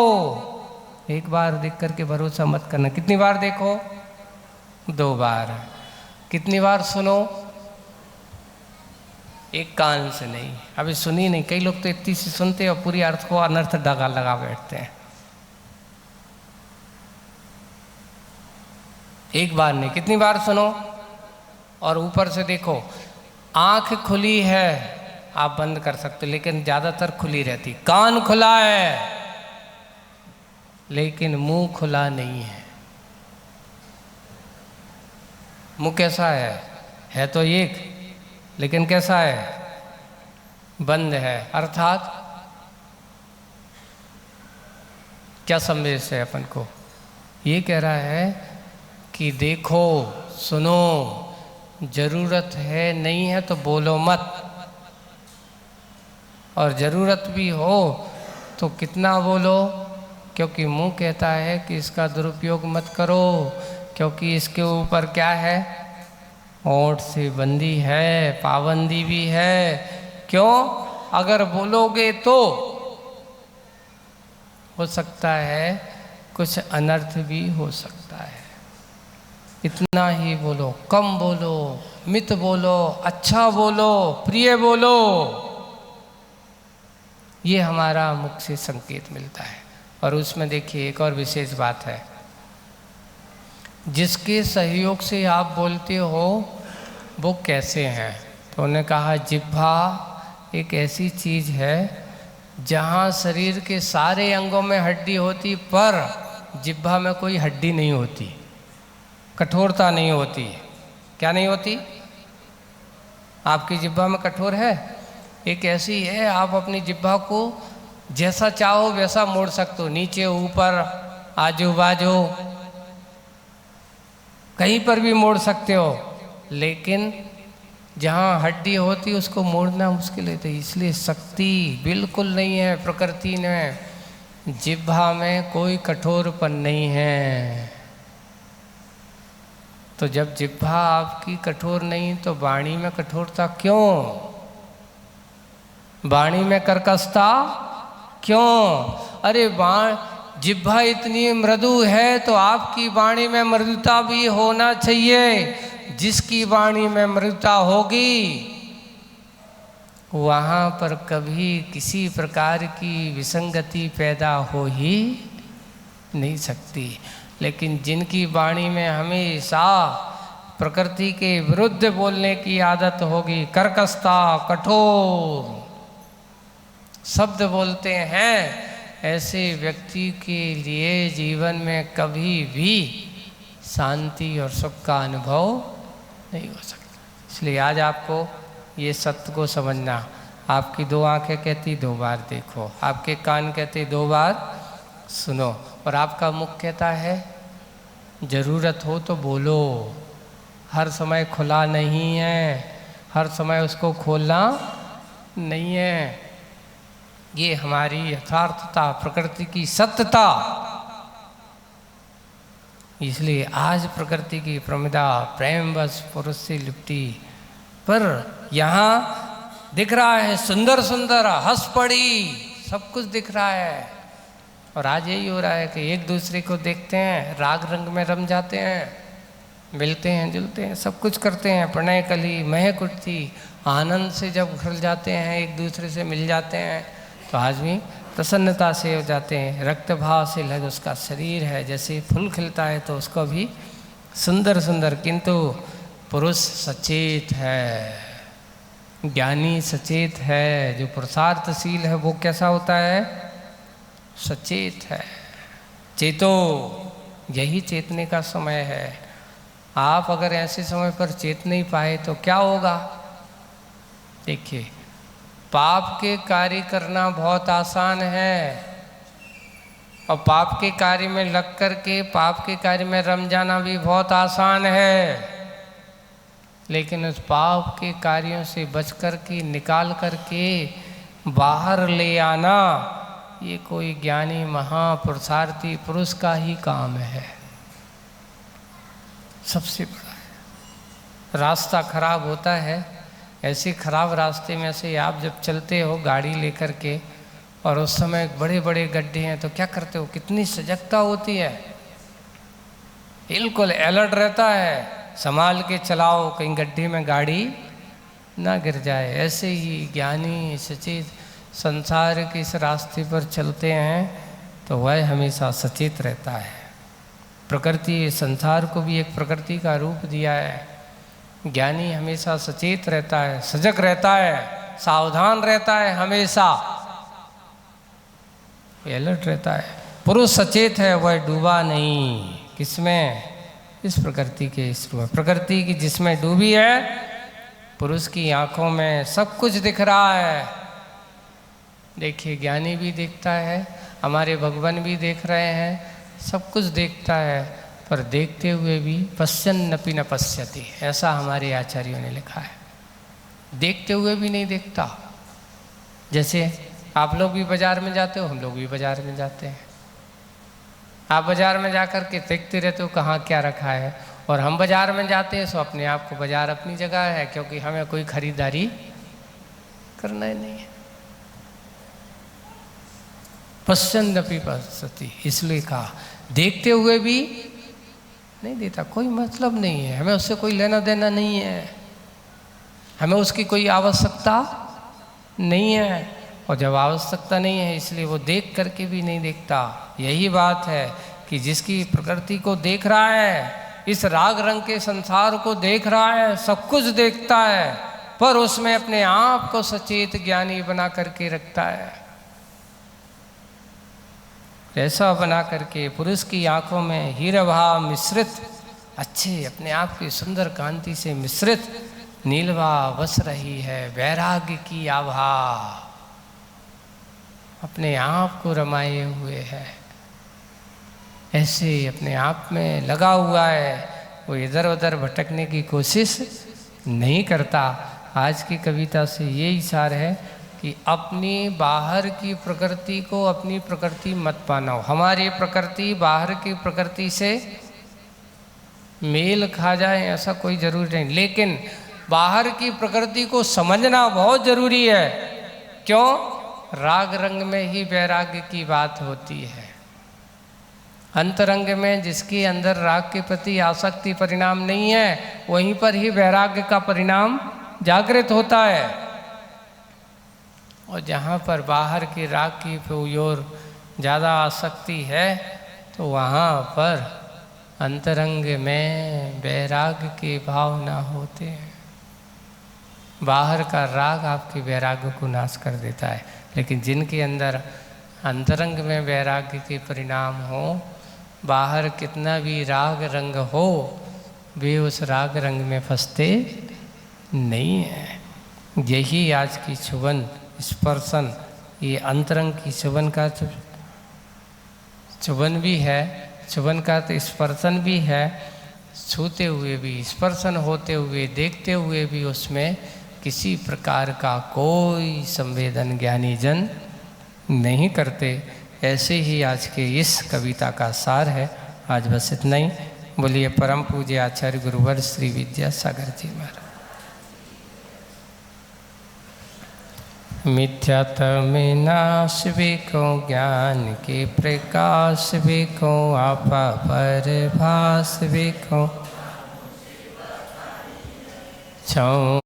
एक बार देख करके भरोसा मत करना। कितनी बार देखो? 2 बार। कितनी बार सुनो? एक कान से नहीं, अभी सुनी नहीं। कई लोग तो इतनी सी सुनते और पूरी अर्थ को अनर्थ दगा लगा बैठते हैं। एक बार नहीं, कितनी बार सुनो? और ऊपर से देखो, आंख खुली है, आप बंद कर सकते, लेकिन ज़्यादातर खुली रहती। कान खुला है लेकिन मुंह खुला नहीं है। मुंह कैसा है तो एक, लेकिन कैसा है? बंद है। अर्थात क्या संदेश है अपन को? ये कह रहा है कि देखो, सुनो, जरूरत है नहीं है तो बोलो मत, और ज़रूरत भी हो तो कितना बोलो, क्योंकि मुंह कहता है कि इसका दुरुपयोग मत करो, क्योंकि इसके ऊपर क्या है? होंठ से बंदी है, पाबंदी भी है। क्यों? अगर बोलोगे तो हो सकता है कुछ अनर्थ भी हो सकता है। इतना ही बोलो, कम बोलो, मित बोलो, अच्छा बोलो, प्रिय बोलो। ये हमारा मुख से संकेत मिलता है। और उसमें देखिए एक और विशेष बात है, जिसके सहयोग से आप बोलते हो वो कैसे हैं? तो उन्होंने कहा जिह्वा एक ऐसी चीज़ है जहाँ शरीर के सारे अंगों में हड्डी होती, पर जिह्वा में कोई हड्डी नहीं होती, कठोरता नहीं होती। क्या नहीं होती? आपकी जिह्वा में कठोर है? एक ऐसी है, आप अपनी जिह्वा को जैसा चाहो वैसा मोड़ सकते हो, नीचे ऊपर आजू बाजू कहीं पर भी मोड़ सकते हो, लेकिन जहाँ हड्डी होती है उसको मोड़ना मुश्किल है। तो इसलिए शक्ति बिल्कुल नहीं है प्रकृति में, जिह्वा में कोई कठोरपन नहीं है। तो जब जिह्वा आपकी कठोर नहीं तो वाणी में कठोरता क्यों? वाणी में कर्कशता क्यों? अरे जिह्वा इतनी मृदु है तो आपकी वाणी में मृदुता भी होना चाहिए। जिसकी वाणी में मृदुता होगी वहाँ पर कभी किसी प्रकार की विसंगति पैदा हो ही नहीं सकती। लेकिन जिनकी वाणी में हमेशा प्रकृति के विरुद्ध बोलने की आदत होगी, कर्कशता, कठोर शब्द बोलते हैं, ऐसे व्यक्ति के लिए जीवन में कभी भी शांति और सुख का अनुभव नहीं हो सकता। इसलिए आज आपको ये सत्य को समझना। आपकी 2 आंखें कहती 2 बार देखो, आपके कान कहते 2 बार सुनो, और आपका मुख कहता है ज़रूरत हो तो बोलो। हर समय खुला नहीं है, हर समय उसको खोलना नहीं है। ये हमारी यथार्थता, प्रकृति की सत्यता। इसलिए आज प्रकृति की प्रमिदा प्रेम बस पुरुष से लिपटी, पर यहाँ दिख रहा है सुंदर सुंदर, हंस पड़ी, सब कुछ दिख रहा है। और आज यही हो रहा है कि एक दूसरे को देखते हैं, राग रंग में रम जाते हैं, मिलते हैं, जुलते हैं, सब कुछ करते हैं, प्रणय कली महक उठती, आनंद से जब घुल जाते हैं, एक दूसरे से मिल जाते हैं, तो आदमी प्रसन्नता से हो जाते हैं। रक्त भाव से लग उसका शरीर है, जैसे फूल खिलता है तो उसको भी सुंदर सुंदर। किंतु पुरुष सचेत है, ज्ञानी सचेत है, जो पुरुषार्थशील है वो कैसा होता है? सचेत है। चेतो, यही चेतने का समय है। आप अगर ऐसे समय पर चेत नहीं पाए तो क्या होगा? देखिए, पाप के कार्य करना बहुत आसान है और पाप के कार्य में लग कर के पाप के कार्य में रम जाना भी बहुत आसान है, लेकिन उस पाप के कार्यों से बच कर के निकाल कर के बाहर ले आना, ये कोई ज्ञानी महापुरुषार्थी पुरुष का ही काम है। सबसे बड़ा है। रास्ता खराब होता है, ऐसे खराब रास्ते में से आप जब चलते हो गाड़ी लेकर के और उस समय बड़े बड़े गड्ढे हैं तो क्या करते हो? कितनी सजगता होती है, बिल्कुल अलर्ट रहता है, संभाल के चलाओ कहीं गड्ढे में गाड़ी ना गिर जाए। ऐसे ही ज्ञानी सचेत संसार के इस रास्ते पर चलते हैं तो वह हमेशा सचेत रहता है। प्रकृति, संसार को भी एक प्रकृति का रूप दिया है। ज्ञानी हमेशा सचेत रहता है, सजग रहता है, सावधान रहता है, हमेशा अलर्ट रहता है। पुरुष सचेत है, वह डूबा नहीं। किसमें? इस प्रकृति के इस रूप। प्रकृति की जिसमें डूबी है, पुरुष की आंखों में सब कुछ दिख रहा है। देखिए, ज्ञानी भी देखता है, हमारे भगवान भी देख रहे हैं, सब कुछ देखता है, पर देखते हुए भी पश्यन्नपि न पश्यति, ऐसा हमारे आचार्यों ने लिखा है। देखते हुए भी नहीं देखता। जैसे आप लोग भी बाजार में जाते हो, हम लोग भी बाजार में जाते हैं। आप बाजार में जाकर के देखते रहते हो कहाँ क्या रखा है, और हम बाजार में जाते हैं सो अपने आप को, बाजार अपनी जगह है, क्योंकि हमें कोई खरीदारी करना ही नहीं है। पश्यन्नपि पश्यति, इसलिए कहा देखते हुए भी नहीं देता। कोई मतलब नहीं है, हमें उससे कोई लेना देना नहीं है, हमें उसकी कोई आवश्यकता नहीं है, और जब आवश्यकता नहीं है इसलिए वो देख करके भी नहीं देखता। यही बात है कि जिसकी प्रकृति को देख रहा है, इस राग रंग के संसार को देख रहा है, सब कुछ देखता है, पर उसमें अपने आप को सचेत ज्ञानी बना करके रखता है। ऐसा बना करके पुरुष की आंखों में हीरा भाव मिश्रित, अच्छे अपने आप की सुंदर कांति से मिश्रित नीलवा बस रही है। वैराग्य की आभा अपने आप को रमाए हुए है, ऐसे अपने आप में लगा हुआ है, वो इधर उधर भटकने की कोशिश नहीं करता। आज की कविता से ये इशारा है कि अपनी बाहर की प्रकृति को अपनी प्रकृति मत पाना। हमारी प्रकृति बाहर की प्रकृति से मेल खा जाए ऐसा कोई जरूरी नहीं, लेकिन बाहर की प्रकृति को समझना बहुत जरूरी है। क्यों? राग रंग में ही वैराग्य की बात होती है। अंतरंग में जिसके अंदर राग के प्रति आसक्ति परिणाम नहीं है, वहीं पर ही वैराग्य का परिणाम जागृत होता है। और जहाँ पर बाहर की राग की ओर ज़्यादा आसक्ति है तो वहाँ पर अंतरंग में वैराग्य के भाव ना होते हैं। बाहर का राग आपके वैराग्य को नाश कर देता है, लेकिन जिनके अंदर अंतरंग में वैराग्य के परिणाम हो, बाहर कितना भी राग रंग हो, वे उस राग रंग में फंसते नहीं हैं। यही आज की छुबन स्पर्शन, ये अंतरंग की छुबन का छुबन भी है, छुबन का तो स्पर्शन भी है। छूते हुए भी, स्पर्शन होते हुए, देखते हुए भी उसमें किसी प्रकार का कोई संवेदन ज्ञानी जन नहीं करते। ऐसे ही आज के इस कविता का सार है। आज बस इतना ही। बोलिए परम पूज्य आचार्य गुरुवर श्री विद्यासागर जी महाराज। मिथ्यात्म नाश बिको ज्ञान के प्रकाश बिको, आपा पर भास बिको छौ